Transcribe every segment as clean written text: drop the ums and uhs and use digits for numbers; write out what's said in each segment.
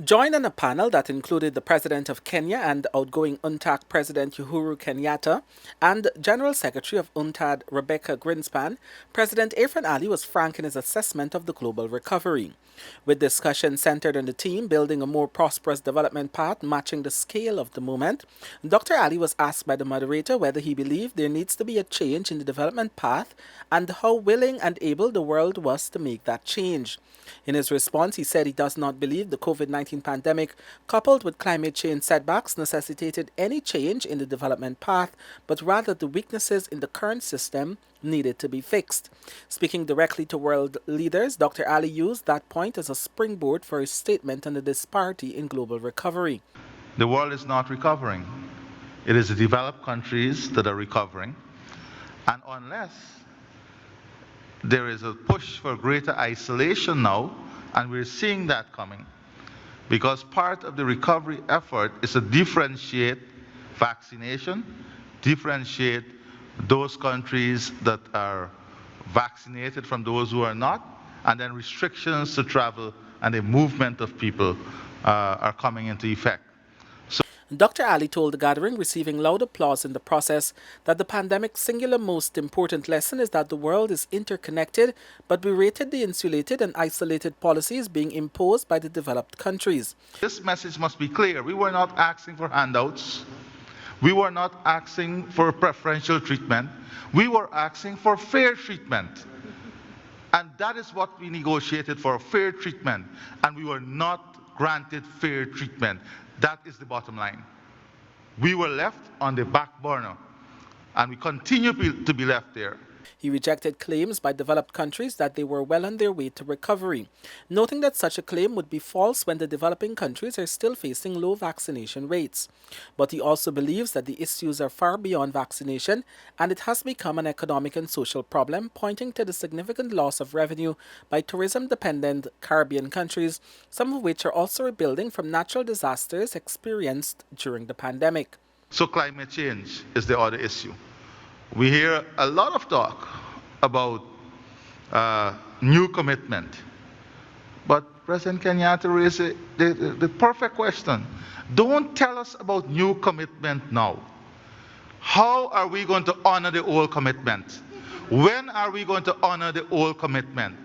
Joined on a panel that included the President of Kenya and outgoing UNCTAD President Uhuru Kenyatta and General Secretary of UNCTAD Rebecca Greenspan, President Irfaan Ali was frank in his assessment of the global recovery. With discussion centered on the theme building a more prosperous development path matching the scale of the moment, Dr. Ali was asked by the moderator whether he believed there needs to be a change in the development path and how willing and able the world was to make that change. In his response, he said he does not believe the COVID-19 pandemic, coupled with climate change setbacks, necessitated any change in the development path, but rather the weaknesses in the current system needed to be fixed. Speaking directly to world leaders, Dr. Ali used that point as a springboard for his statement on the disparity in global recovery. The world is not recovering. It is the developed countries that are recovering. And unless there is a push for greater isolation now, and we're seeing that coming, because part of the recovery effort is to differentiate vaccination, differentiate those countries that are vaccinated from those who are not, and then restrictions to travel and the movement of people are coming into effect. Dr. Ali told the gathering, receiving loud applause in the process, that the pandemic's singular most important lesson is that the world is interconnected, but berated the insulated and isolated policies being imposed by the developed countries. This message must be clear. We were not asking for handouts. We were not asking for preferential treatment. We were asking for fair treatment. And that is what we negotiated for, fair treatment. And we were not granted fair treatment. That is the bottom line. We were left on the back burner, and we continue to be left there. He rejected claims by developed countries that they were well on their way to recovery, noting that such a claim would be false when the developing countries are still facing low vaccination rates. But he also believes that the issues are far beyond vaccination and it has become an economic and social problem, pointing to the significant loss of revenue by tourism-dependent Caribbean countries, some of which are also rebuilding from natural disasters experienced during the pandemic. So climate change is the other issue. We hear a lot of talk about new commitment. But President Kenyatta raised the perfect question. Don't tell us about new commitment now. How are we going to honor the old commitment? When are we going to honor the old commitment?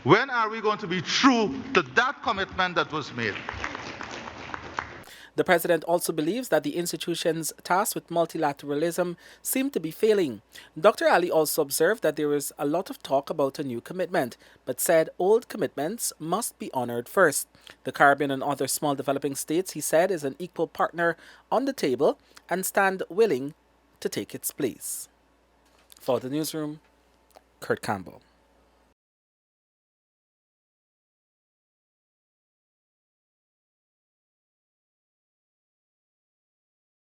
When are we going to be true to that commitment that was made? The president also believes that the institutions tasked with multilateralism seem to be failing. Dr. Ali also observed that there is a lot of talk about a new commitment, but said old commitments must be honored first. The Caribbean and other small developing states, he said, is an equal partner on the table and stand willing to take its place. For the newsroom, Kurt Campbell.